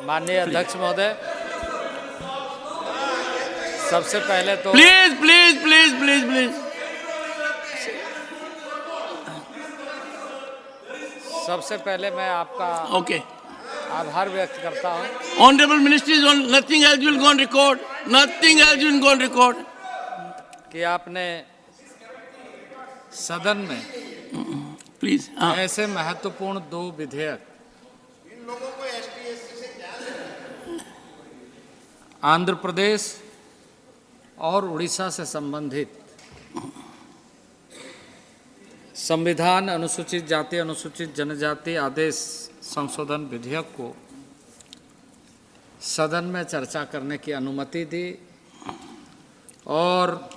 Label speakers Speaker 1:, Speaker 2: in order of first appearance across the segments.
Speaker 1: माननीय अध्यक्ष महोदय, सबसे पहले तो
Speaker 2: please please please please please
Speaker 1: सबसे पहले मैं आपका
Speaker 2: ओके।
Speaker 1: आभार व्यक्त करता हूं
Speaker 2: honourable minister, nothing else will go on record, nothing else will go on record.
Speaker 1: कि आपने सदन में
Speaker 2: प्लीज
Speaker 1: ऐसे महत्वपूर्ण दो विधेयक आंध्र प्रदेश और उड़ीसा से संबंधित संविधान अनुसूचित जाति अनुसूचित जनजाति आदेश संशोधन विधेयक को सदन में चर्चा करने की अनुमति दी और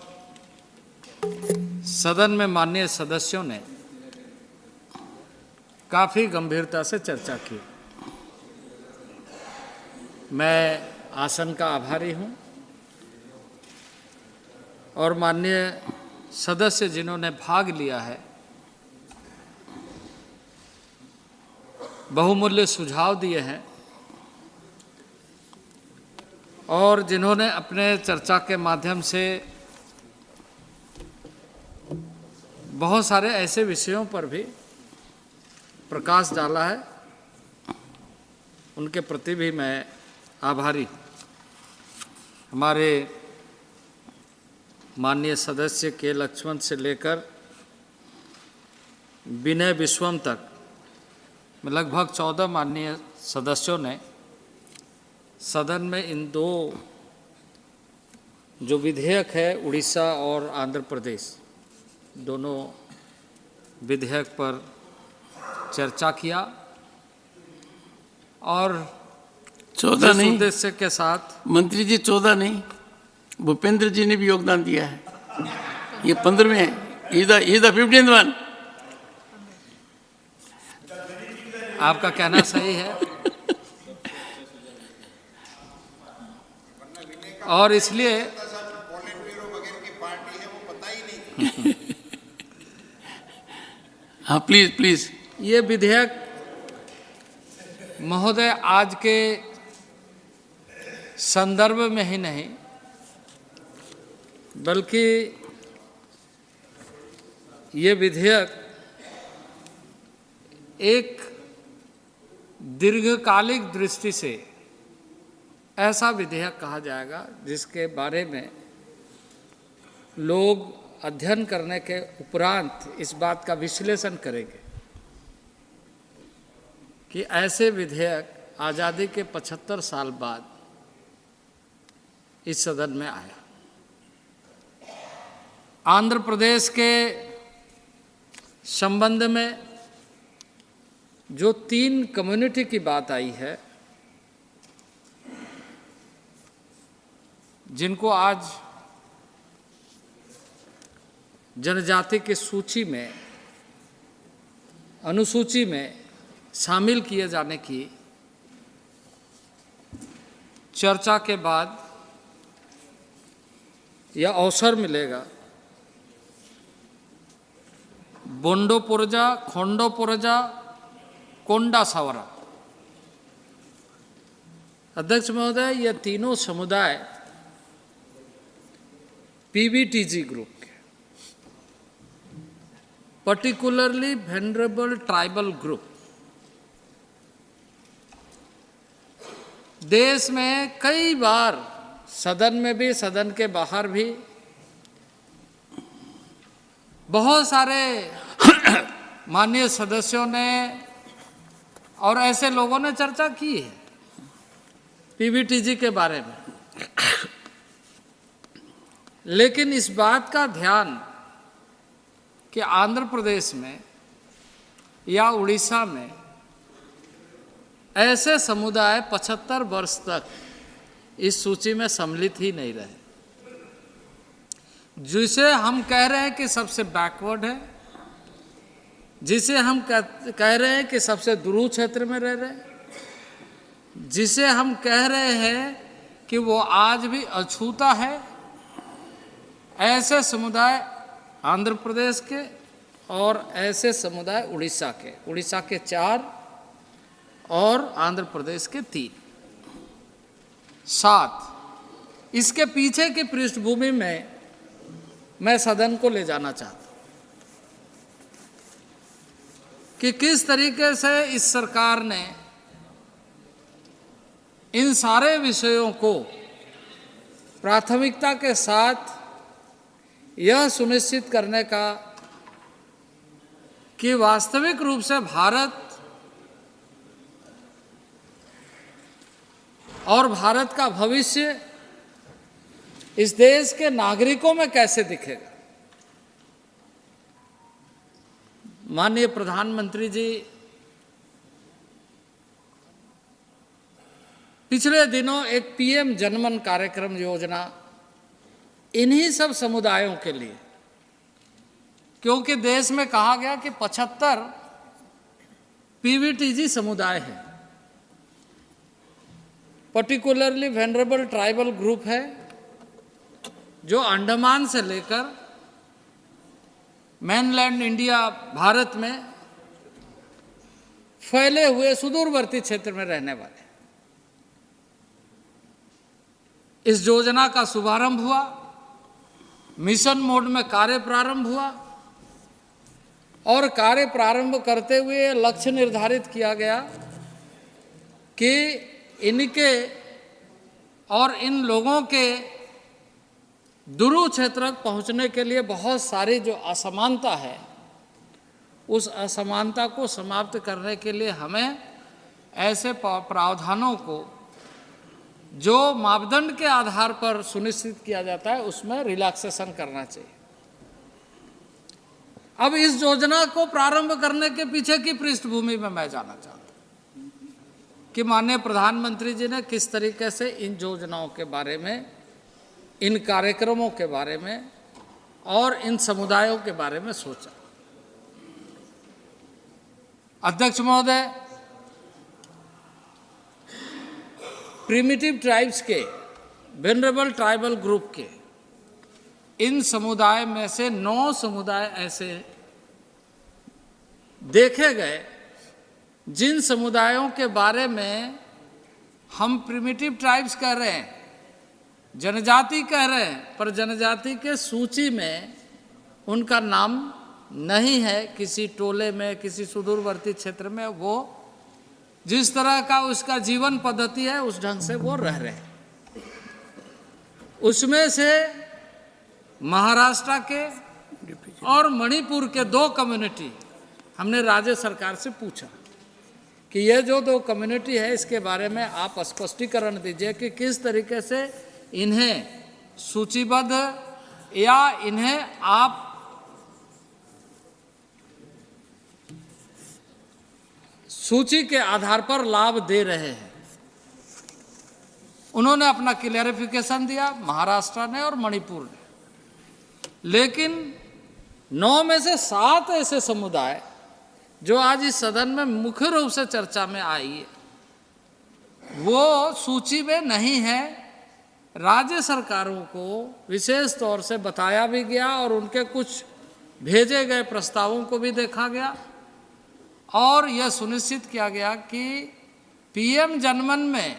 Speaker 1: सदन में माननीय सदस्यों ने काफ़ी गंभीरता से चर्चा की। मैं आसन का आभारी हूं और माननीय सदस्य जिन्होंने भाग लिया है, बहुमूल्य सुझाव दिए हैं और जिन्होंने अपने चर्चा के माध्यम से बहुत सारे ऐसे विषयों पर भी प्रकाश डाला है, उनके प्रति भी मैं आभारी हूँ। हमारे माननीय सदस्य के लक्ष्मण से लेकर विनय विश्वम तक में लगभग 14 माननीय सदस्यों ने सदन में इन दो जो विधेयक है उड़ीसा और आंध्र प्रदेश दोनों विधेयक पर चर्चा किया और
Speaker 2: 14 नहीं,
Speaker 1: उद्देश्य के साथ
Speaker 2: मंत्री जी 14 नहीं, भूपेंद्र जी ने भी योगदान दिया है। ये 15वें है, इज द 15th वन।
Speaker 1: आपका कहना सही है और इसलिए
Speaker 2: हाँ प्लीज प्लीज।
Speaker 1: ये विधेयक महोदय आज के संदर्भ में ही नहीं बल्कि ये विधेयक एक दीर्घकालिक दृष्टि से ऐसा विधेयक कहा जाएगा जिसके बारे में लोग अध्ययन करने के उपरांत इस बात का विश्लेषण करेंगे कि ऐसे विधेयक आज़ादी के 75 साल बाद इस सदन में आया। आंध्र प्रदेश के संबंध में जो 3 कम्युनिटी की बात आई है, जिनको आज जनजाति की सूची में अनुसूची में शामिल किए जाने की चर्चा के बाद यह अवसर मिलेगा। बोंडोपुरजा, खोंडोपुरजा, कोंडा सावरा। अध्यक्ष महोदय, ये तीनों समुदाय पीवीटीजी ग्रुप के, पर्टिकुलरली वेनरेबल ट्राइबल ग्रुप, देश में कई बार सदन में भी सदन के बाहर भी बहुत सारे माननीय सदस्यों ने और ऐसे लोगों ने चर्चा की है पीवीटीजी के बारे में, लेकिन इस बात का ध्यान कि आंध्र प्रदेश में या उड़ीसा में ऐसे समुदाय 75 वर्ष तक इस सूची में सम्मिलित ही नहीं रहे, जिसे हम कह रहे हैं कि सबसे बैकवर्ड है, जिसे हम कह रहे हैं कि सबसे दुरूह क्षेत्र में रह रहे, जिसे हम कह रहे हैं कि वो आज भी अछूता है, ऐसे समुदाय आंध्र प्रदेश के और ऐसे समुदाय उड़ीसा के 4 और आंध्र प्रदेश के 3। साथ इसके पीछे की पृष्ठभूमि में मैं सदन को ले जाना चाहता हूं कि किस तरीके से इस सरकार ने इन सारे विषयों को प्राथमिकता के साथ यह सुनिश्चित करने का कि वास्तविक रूप से भारत और भारत का भविष्य इस देश के नागरिकों में कैसे दिखेगा। माननीय प्रधानमंत्री जी पिछले दिनों एक पीएम जनमन कार्यक्रम योजना इन्हीं सब समुदायों के लिए, क्योंकि देश में कहा गया कि 75 पीवीटीजी समुदाय है, पर्टिकुलरली वेनरेबल ट्राइबल ग्रुप है, जो अंडमान से लेकर मेनलैंड इंडिया भारत में फैले हुए सुदूरवर्ती क्षेत्र में रहने वाले। इस योजना का शुभारंभ हुआ, मिशन मोड में कार्य प्रारंभ हुआ और कार्य प्रारंभ करते हुए लक्ष्य निर्धारित किया गया कि इनके और इन लोगों के दूर क्षेत्र तक पहुंचने के लिए बहुत सारी जो असमानता है, उस असमानता को समाप्त करने के लिए हमें ऐसे प्रावधानों को जो मापदंड के आधार पर सुनिश्चित किया जाता है उसमें रिलैक्सेशन करना चाहिए। अब इस योजना को प्रारंभ करने के पीछे की पृष्ठभूमि में मैं जानना चाहता हूं कि माननीय प्रधानमंत्री जी ने किस तरीके से इन योजनाओं के बारे में, इन कार्यक्रमों के बारे में और इन समुदायों के बारे में सोचा। अध्यक्ष महोदय, प्रिमिटिव ट्राइब्स के, वेनरेबल ट्राइबल ग्रुप के इन समुदाय में से 9 समुदाय ऐसे देखे गए जिन समुदायों के बारे में हम प्रिमिटिव ट्राइब्स कह रहे हैं, जनजाति कह रहे हैं, पर जनजाति के सूची में उनका नाम नहीं है। किसी टोले में, किसी सुदूरवर्ती क्षेत्र में वो जिस तरह का उसका जीवन पद्धति है उस ढंग से वो रह रहे हैं। उसमें से महाराष्ट्र के और मणिपुर के 2 कम्युनिटी हमने राज्य सरकार से पूछा कि ये जो 2 कम्युनिटी है इसके बारे में आप स्पष्टीकरण दीजिए कि किस तरीके से इन्हें सूचीबद्ध या इन्हें आप सूची के आधार पर लाभ दे रहे हैं। उन्होंने अपना क्लैरिफिकेशन दिया, महाराष्ट्र ने और मणिपुर ने। लेकिन 9 में से 7 ऐसे समुदाय जो आज इस सदन में मुख्य रूप से चर्चा में आई है, वो सूची में नहीं है। राज्य सरकारों को विशेष तौर से बताया भी गया और उनके कुछ भेजे गए प्रस्तावों को भी देखा गया और यह सुनिश्चित किया गया कि पीएम जनमन में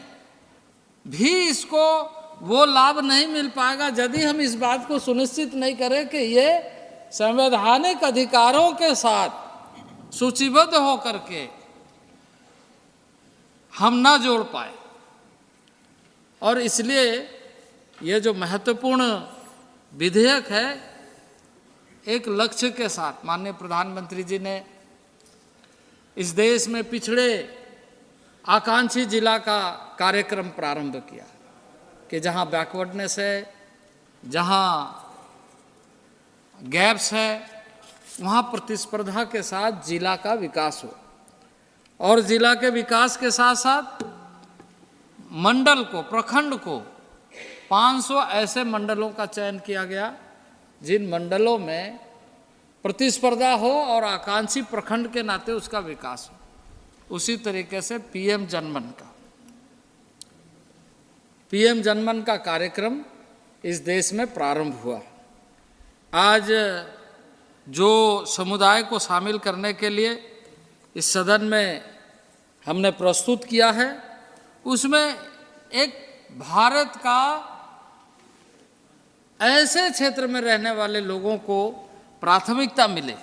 Speaker 1: भी इसको वो लाभ नहीं मिल पाएगा यदि हम इस बात को सुनिश्चित नहीं करें कि ये संवैधानिक अधिकारों के साथ सूचीबद्ध होकर के हम ना जोड़ पाए। और इसलिए ये जो महत्वपूर्ण विधेयक है, एक लक्ष्य के साथ माननीय प्रधानमंत्री जी ने इस देश में पिछड़े आकांक्षी जिला का कार्यक्रम प्रारंभ किया कि जहां बैकवर्डनेस है, जहां गैप्स है, वहां प्रतिस्पर्धा के साथ जिला का विकास हो और जिला के विकास के साथ साथ मंडल को, प्रखंड को 500 ऐसे मंडलों का चयन किया गया जिन मंडलों में प्रतिस्पर्धा हो और आकांक्षी प्रखंड के नाते उसका विकास हो। उसी तरीके से पीएम जनमन का कार्यक्रम इस देश में प्रारंभ हुआ। आज जो समुदाय को शामिल करने के लिए इस सदन में हमने प्रस्तुत किया है, उसमें एक भारत का ऐसे क्षेत्र में रहने वाले लोगों को प्राथमिकता मिले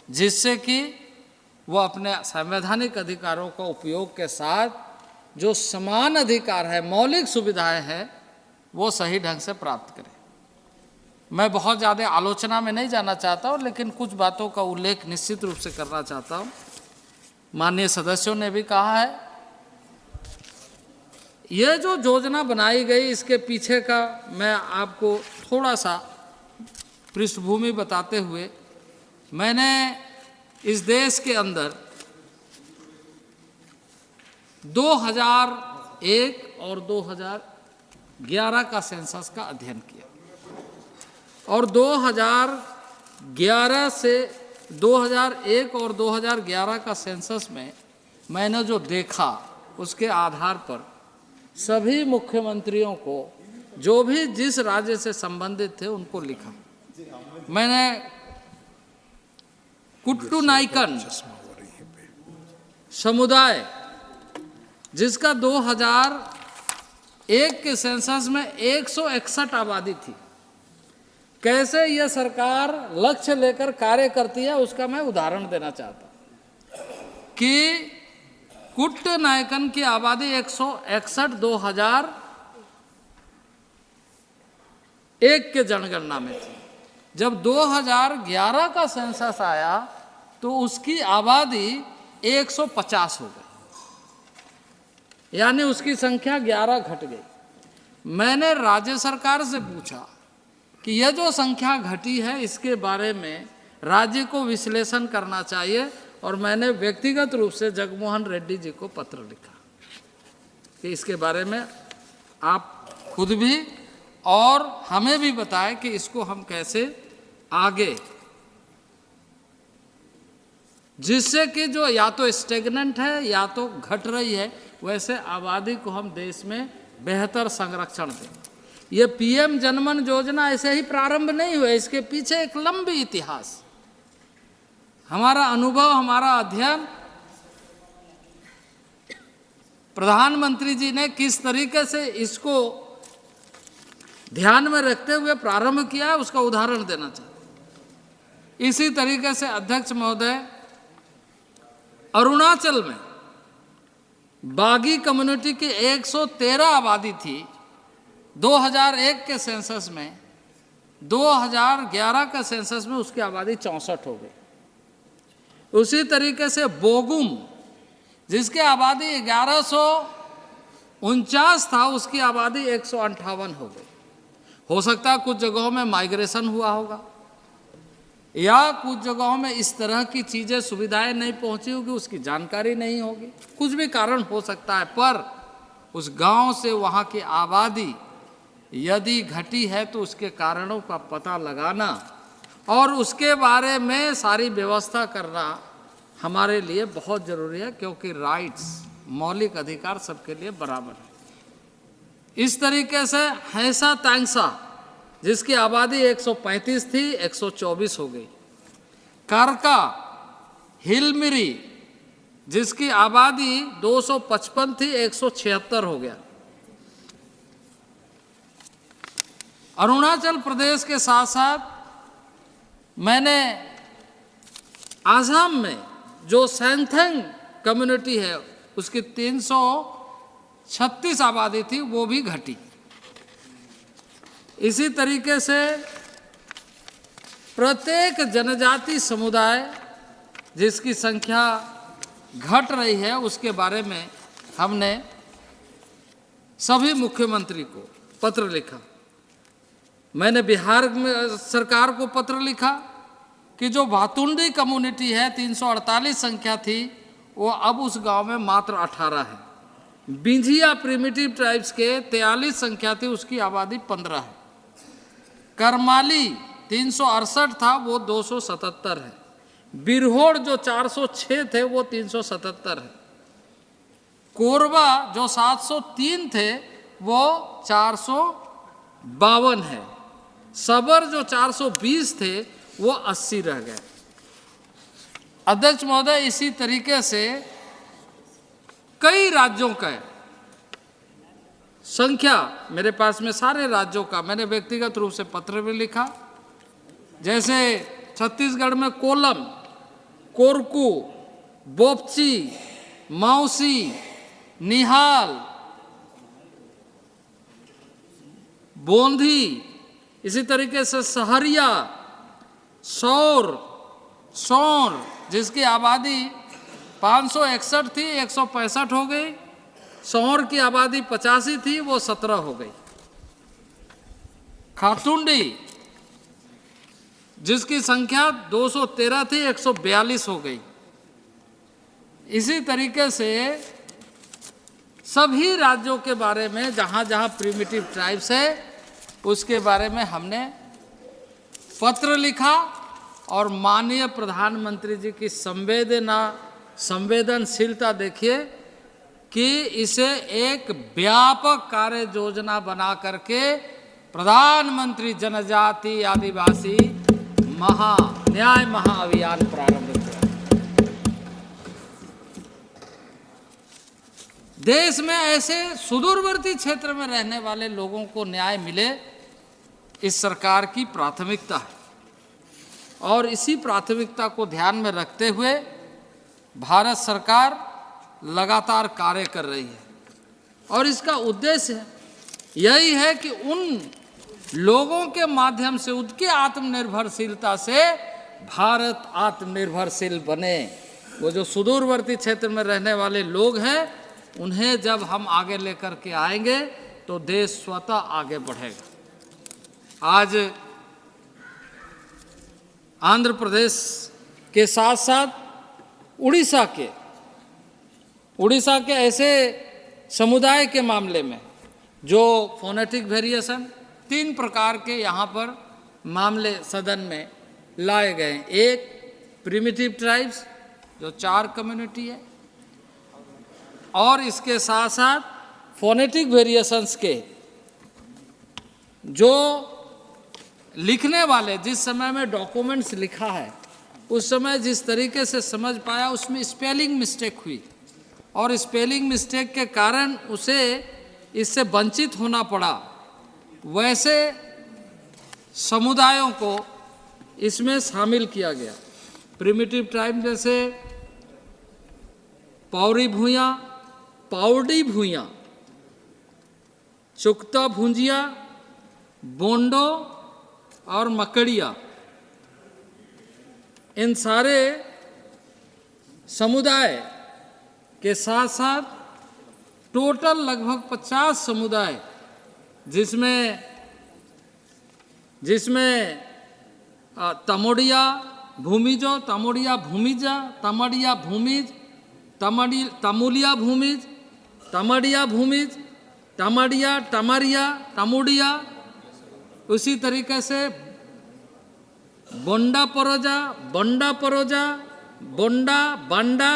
Speaker 1: जिससे कि वो अपने संवैधानिक अधिकारों का उपयोग के साथ जो समान अधिकार है, मौलिक सुविधाएं हैं, वो सही ढंग से प्राप्त करें। मैं बहुत ज़्यादा आलोचना में नहीं जाना चाहता हूँ, लेकिन कुछ बातों का उल्लेख निश्चित रूप से करना चाहता हूँ। माननीय सदस्यों ने भी कहा है, यह जो योजना बनाई गई इसके पीछे का मैं आपको थोड़ा सा पृष्ठभूमि बताते हुए, मैंने इस देश के अंदर 2001 और 2011 का सेंसस का अध्ययन किया और 2011 से 2001 और 2011 का सेंसस में मैंने जो देखा उसके आधार पर सभी मुख्यमंत्रियों को जो भी जिस राज्य से संबंधित थे उनको लिखा। मैंने कुट्टू नाइकन समुदाय जिसका 2001 के सेंसस में 161 आबादी थी, कैसे यह सरकार लक्ष्य लेकर कार्य करती है उसका मैं उदाहरण देना चाहता हूं कि कुट्ट नायकन की आबादी 161 2001 के जनगणना में थी। जब 2011 का सेंसस आया तो उसकी आबादी 150 हो गई, यानी उसकी संख्या 11 घट गई। मैंने राज्य सरकार से पूछा कि यह जो संख्या घटी है इसके बारे में राज्य को विश्लेषण करना चाहिए, और मैंने व्यक्तिगत रूप से जगमोहन रेड्डी जी को पत्र लिखा कि इसके बारे में आप खुद भी और हमें भी बताएं कि इसको हम कैसे आगे, जिससे कि जो या तो स्टेगनेंट है या तो घट रही है, वैसे आबादी को हम देश में बेहतर संरक्षण दें। ये पीएम जनमन योजना ऐसे ही प्रारंभ नहीं हुए, इसके पीछे एक लंबी इतिहास, हमारा अनुभव, हमारा अध्ययन, प्रधानमंत्री जी ने किस तरीके से इसको ध्यान में रखते हुए प्रारंभ किया उसका उदाहरण देना चाहता हूं। इसी तरीके से अध्यक्ष महोदय, अरुणाचल में बागी कम्युनिटी की 113 आबादी थी 2001 के सेंसस में, 2011 के सेंसस में उसकी आबादी 64 हो गई। उसी तरीके से बोगुम जिसकी आबादी 1149 था, उसकी आबादी 158 हो गई। हो सकता है कुछ जगहों में माइग्रेशन हुआ होगा या कुछ जगहों में इस तरह की चीज़ें, सुविधाएं नहीं पहुंची होगी, उसकी जानकारी नहीं होगी, कुछ भी कारण हो सकता है। पर उस गांव से वहां की आबादी यदि घटी है तो उसके कारणों का पता लगाना और उसके बारे में सारी व्यवस्था करना हमारे लिए बहुत जरूरी है, क्योंकि राइट्स, मौलिक अधिकार सबके लिए बराबर है। इस तरीके से हैसा तांगसा जिसकी आबादी 135 थी 124 हो गई। कारका हिलमिरी जिसकी आबादी 255 थी 176 हो गया। अरुणाचल प्रदेश के साथ साथ मैंने आसाम में जो सैंथेंग कम्युनिटी है उसकी 336 आबादी थी, वो भी घटी। इसी तरीके से प्रत्येक जनजाति समुदाय जिसकी संख्या घट रही है उसके बारे में हमने सभी मुख्यमंत्री को पत्र लिखा। मैंने बिहार में सरकार को पत्र लिखा कि जो भातुंडी कम्युनिटी है 348 संख्या थी, वो अब उस गांव में मात्र 18 है। बिंझिया प्रिमिटिव ट्राइब्स के 43 संख्या थी, उसकी आबादी 15 है। करमाली 368 था, वो 277 है। बिरहोड़ जो 406 थे वो 377 है। कोरबा जो 703 थे वो 452 है। सबर जो 420 थे वो 80 रह गए। अध्यक्ष महोदय, इसी तरीके से कई राज्यों के संख्या मेरे पास में सारे राज्यों का, मैंने व्यक्तिगत रूप से पत्र भी लिखा। जैसे छत्तीसगढ़ में कोलम, कोरकू, बोपची, मौसी, निहाल, बोंधी, इसी तरीके से सहरिया, सौर, जिसकी आबादी 561 थी 165 हो गई। सौर की आबादी 85 थी, वो 17 हो गई। खाटुंडी, जिसकी संख्या 213 थी 142 हो गई। इसी तरीके से सभी राज्यों के बारे में जहां जहां प्रिमिटिव ट्राइब्स है उसके बारे में हमने पत्र लिखा और माननीय प्रधानमंत्री जी की संवेदनशीलता देखिए कि इसे एक व्यापक कार्य योजना बना करके प्रधानमंत्री जनजाति आदिवासी न्याय महाअभियान प्रारंभ किया। देश में ऐसे सुदूरवर्ती क्षेत्र में रहने वाले लोगों को न्याय मिले, इस सरकार की प्राथमिकता है और इसी प्राथमिकता को ध्यान में रखते हुए भारत सरकार लगातार कार्य कर रही है। और इसका उद्देश्य यही है कि उन लोगों के माध्यम से, उनके आत्मनिर्भरशीलता से भारत आत्मनिर्भरशील बने। वो जो सुदूरवर्ती क्षेत्र में रहने वाले लोग हैं, उन्हें जब हम आगे लेकर के आएंगे तो देश स्वतः आगे बढ़ेगा। आज आंध्र प्रदेश के साथ साथ उड़ीसा के ऐसे समुदाय के मामले में जो फोनेटिक वेरिएशन, 3 प्रकार के यहाँ पर मामले सदन में लाए गए। एक प्रिमिटिव ट्राइब्स जो 4 कम्युनिटी है, और इसके साथ साथ फोनेटिक वेरिएशंस के जो लिखने वाले, जिस समय में डॉक्यूमेंट्स लिखा है उस समय जिस तरीके से समझ पाया उसमें स्पेलिंग मिस्टेक हुई और स्पेलिंग मिस्टेक के कारण उसे इससे वंचित होना पड़ा। वैसे समुदायों को इसमें शामिल किया गया। प्रिमिटिव ट्राइब जैसे पावड़ी भूइयाँ, चुकता भुंजिया, बोंडो और मकड़िया, इन सारे समुदाय के साथ साथ टोटल लगभग 50 समुदाय जिसमें तमोड़िया भूमिजा, तमुलिया भूमिज, तमुड़िया, उसी तरीके से बंडा परोजा, बंडा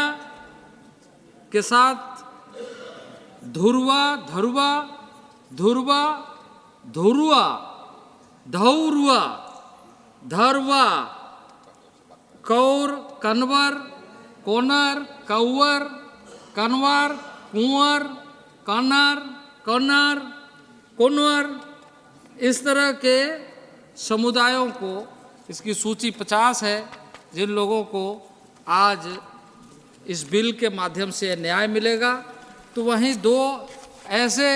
Speaker 1: के साथ धुरुआ, धौरुआ, धरवा, कौर, कन्वर, कोनर, कौवर, कनवार, कुंवर, कोनवर, इस तरह के समुदायों को, इसकी सूची 50 है जिन लोगों को आज इस बिल के माध्यम से न्याय मिलेगा। तो वहीं 2 ऐसे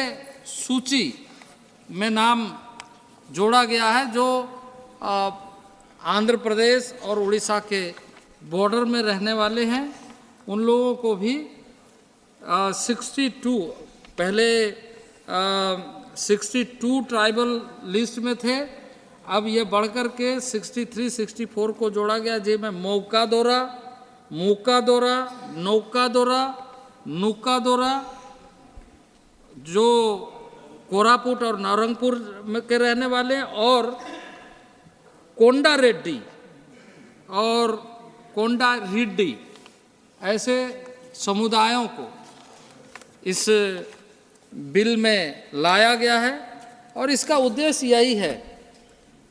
Speaker 1: सूची में नाम जोड़ा गया है जो आंध्र प्रदेश और उड़ीसा के बॉर्डर में रहने वाले हैं। उन लोगों को भी 62 पहले 62 ट्राइबल लिस्ट में थे, अब ये बढ़कर के 63, 64 को जोड़ा गया, जिसमें मौका दौरा, नौका दौरा जो कोरापुट और नारंगपुर में के रहने वाले हैं, और कोंडा रेड्डी और कोंडा रिड्डी, ऐसे समुदायों को इस बिल में लाया गया है। और इसका उद्देश्य यही है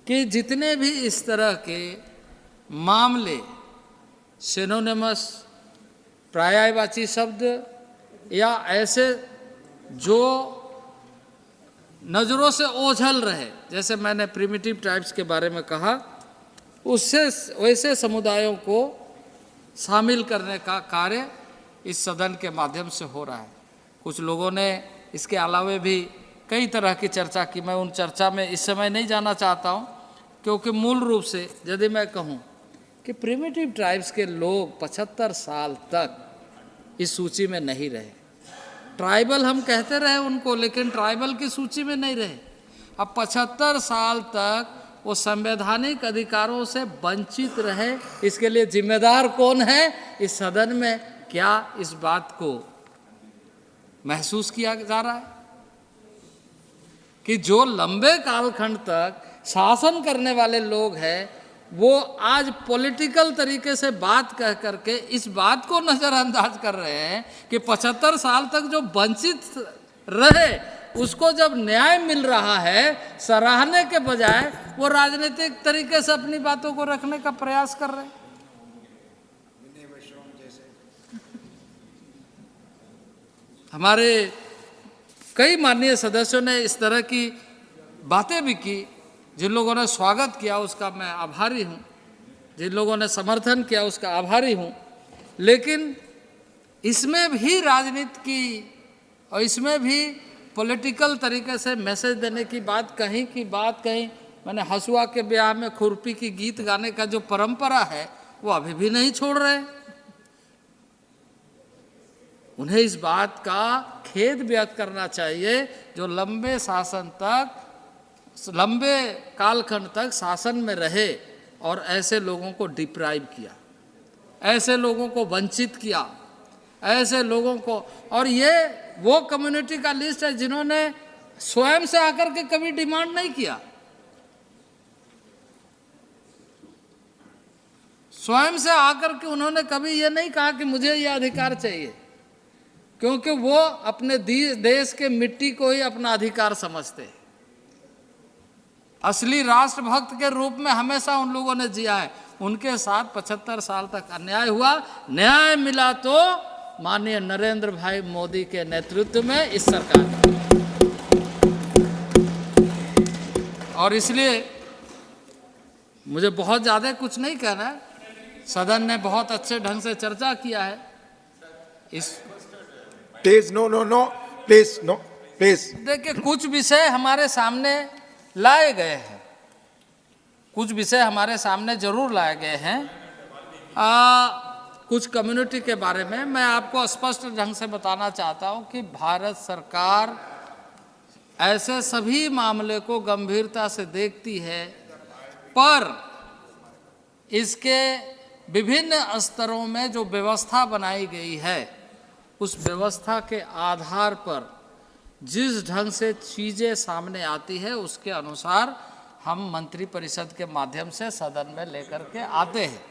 Speaker 1: कि जितने भी इस तरह के मामले सिनोनिमस, पर्यायवाची शब्द या ऐसे जो नज़रों से ओझल रहे, जैसे मैंने प्रिमिटिव ट्राइब्स के बारे में कहा, उससे वैसे समुदायों को शामिल करने का कार्य इस सदन के माध्यम से हो रहा है। कुछ लोगों ने इसके अलावे भी कई तरह की चर्चा की, मैं उन चर्चा में इस समय नहीं जाना चाहता हूँ, क्योंकि मूल रूप से यदि मैं कहूँ कि प्रिमिटिव ट्राइब्स के लोग 75 साल तक इस सूची में नहीं रहे। ट्राइबल हम कहते रहे उनको, लेकिन ट्राइबल की सूची में नहीं रहे। अब 75 साल तक वो संवैधानिक अधिकारों से वंचित रहे, इसके लिए जिम्मेदार कौन है इस सदन में? क्या इस बात को महसूस किया जा रहा है कि जो लंबे कालखंड तक शासन करने वाले लोग हैं, वो आज पॉलिटिकल तरीके से बात कह करके इस बात को नज़रअंदाज कर रहे हैं कि 75 साल तक जो वंचित रहे उसको जब न्याय मिल रहा है, सराहने के बजाय वो राजनीतिक तरीके से अपनी बातों को रखने का प्रयास कर रहे हैं। हमारे कई माननीय सदस्यों ने इस तरह की बातें भी की, जिन लोगों ने स्वागत किया उसका मैं आभारी हूँ, जिन लोगों ने समर्थन किया उसका आभारी हूँ। लेकिन इसमें भी राजनीति की और इसमें भी पॉलिटिकल तरीके से मैसेज देने की बात कहीं मैंने हसुआ के ब्याह में खुरपी की गीत गाने का जो परंपरा है वो अभी भी नहीं छोड़ रहे। उन्हें इस बात का खेद व्यक्त करना चाहिए जो लंबे शासन तक, लंबे कालखंड तक शासन में रहे और ऐसे लोगों को डिप्राइव किया, ऐसे लोगों को वंचित किया, ऐसे लोगों को। और ये वो कम्युनिटी का लिस्ट है जिन्होंने स्वयं से आकर के कभी डिमांड नहीं किया, स्वयं से आकर के उन्होंने कभी ये नहीं कहा कि मुझे ये अधिकार चाहिए, क्योंकि वो अपने देश के मिट्टी को ही अपना अधिकार समझते हैं। असली राष्ट्रभक्त के रूप में हमेशा उन लोगों ने जिया है। उनके साथ 75 साल तक अन्याय हुआ, न्याय मिला तो माननीय नरेंद्र भाई मोदी के नेतृत्व में इस सरकार। और इसलिए मुझे बहुत ज़्यादा कुछ नहीं कहना है, सदन ने बहुत अच्छे ढंग से चर्चा किया है इस।
Speaker 3: Please no please no please.
Speaker 1: देखिए, कुछ विषय हमारे सामने लाए गए हैं, कुछ विषय हमारे सामने जरूर लाए गए हैं। कुछ कम्युनिटी के बारे में मैं आपको स्पष्ट ढंग से बताना चाहता हूं कि भारत सरकार ऐसे सभी मामले को गंभीरता से देखती है, पर इसके विभिन्न स्तरों में जो व्यवस्था बनाई गई है उस व्यवस्था के आधार पर जिस ढंग से चीज़ें सामने आती है उसके अनुसार हम मंत्रिपरिषद के माध्यम से सदन में लेकर के आते हैं।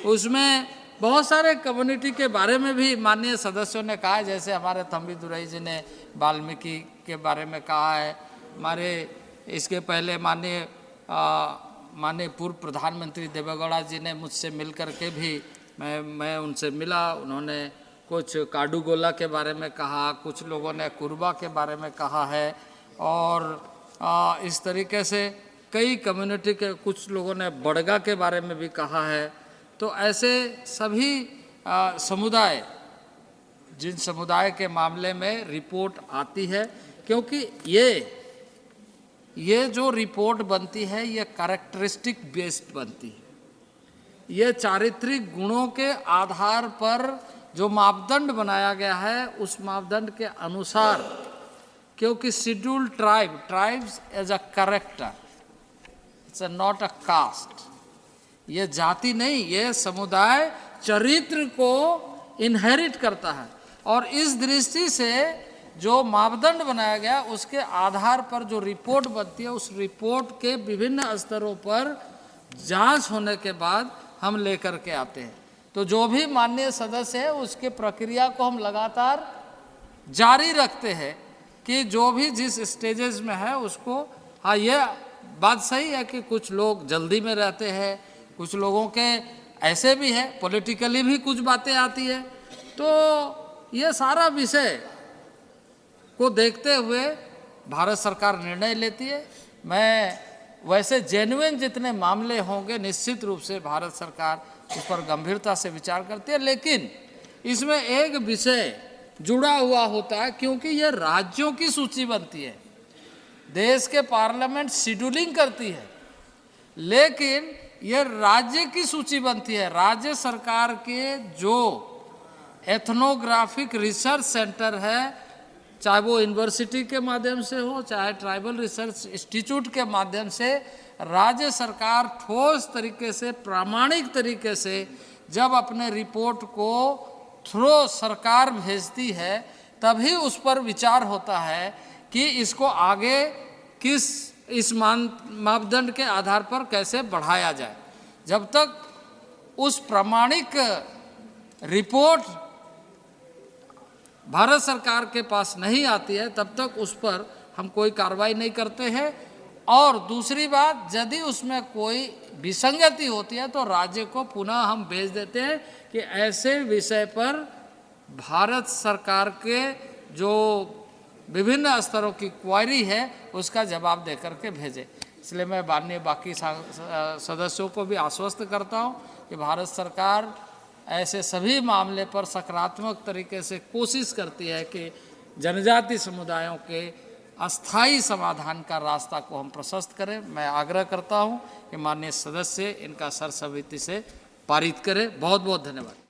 Speaker 1: उसमें बहुत सारे कम्युनिटी के बारे में भी माननीय सदस्यों ने कहा है, जैसे हमारे थम्बी दुरई जी ने वाल्मीकि के बारे में कहा है, हमारे इसके पहले माननीय पूर्व प्रधानमंत्री देवेगौड़ा जी ने मुझसे मिल कर के भी मैं उनसे मिला, उन्होंने कुछ काडूगोला के बारे में कहा, कुछ लोगों ने कुरबा के बारे में कहा है, और इस तरीके से कई कम्युनिटी के कुछ लोगों ने बड़गा के बारे में भी कहा है। तो ऐसे सभी समुदाय, जिन समुदाय के मामले में रिपोर्ट आती है, क्योंकि ये जो रिपोर्ट बनती है ये कैरेक्टरिस्टिक बेस्ड बनती है, ये चारित्रिक गुणों के आधार पर जो मापदंड बनाया गया है उस मापदंड के अनुसार, क्योंकि scheduled tribes as a character, it's not a caste, ये जाति नहीं, ये समुदाय चरित्र को इनहेरिट करता है। और इस दृष्टि से जो मापदंड बनाया गया उसके आधार पर जो रिपोर्ट बनती है, उस रिपोर्ट के विभिन्न स्तरों पर जांच होने के बाद हम लेकर के आते हैं। तो जो भी माननीय सदस्य है उसके प्रक्रिया को हम लगातार जारी रखते हैं कि जो भी जिस स्टेजेस में है उसको। हाँ, ये बात सही है कि कुछ लोग जल्दी में रहते हैं, कुछ लोगों के ऐसे भी है, पॉलिटिकली भी कुछ बातें आती है। तो ये सारा विषय को देखते हुए भारत सरकार निर्णय लेती है। मैं वैसे जेन्युइन जितने मामले होंगे निश्चित रूप से भारत सरकार उस पर गंभीरता से विचार करती है, लेकिन इसमें एक विषय जुड़ा हुआ होता है, क्योंकि यह राज्यों की सूची बनती है, देश के पार्लियामेंट शेड्यूलिंग करती है, लेकिन यह राज्य की सूची बनती है। राज्य सरकार के जो एथनोग्राफिक रिसर्च सेंटर है, चाहे वो यूनिवर्सिटी के माध्यम से हो, चाहे ट्राइबल रिसर्च इंस्टीट्यूट के माध्यम से, राज्य सरकार ठोस तरीके से, प्रामाणिक तरीके से जब अपने रिपोर्ट को थ्रू सरकार भेजती है, तभी उस पर विचार होता है कि इसको आगे किस इस मापदंड के आधार पर कैसे बढ़ाया जाए। जब तक उस प्रामाणिक रिपोर्ट भारत सरकार के पास नहीं आती है, तब तक उस पर हम कोई कार्रवाई नहीं करते हैं। और दूसरी बात, यदि उसमें कोई विसंगति होती है तो राज्य को पुनः हम भेज देते हैं कि ऐसे विषय पर भारत सरकार के जो विभिन्न स्तरों की क्वेरी है उसका जवाब दे करके भेजें। इसलिए मैं माननीय बाकी सदस्यों को भी आश्वस्त करता हूं कि भारत सरकार ऐसे सभी मामले पर सकारात्मक तरीके से कोशिश करती है कि जनजाति समुदायों के अस्थायी समाधान का रास्ता को हम प्रशस्त करें। मैं आग्रह करता हूं कि माननीय सदस्य इनका सर्वसम्मति से पारित करें। बहुत बहुत धन्यवाद।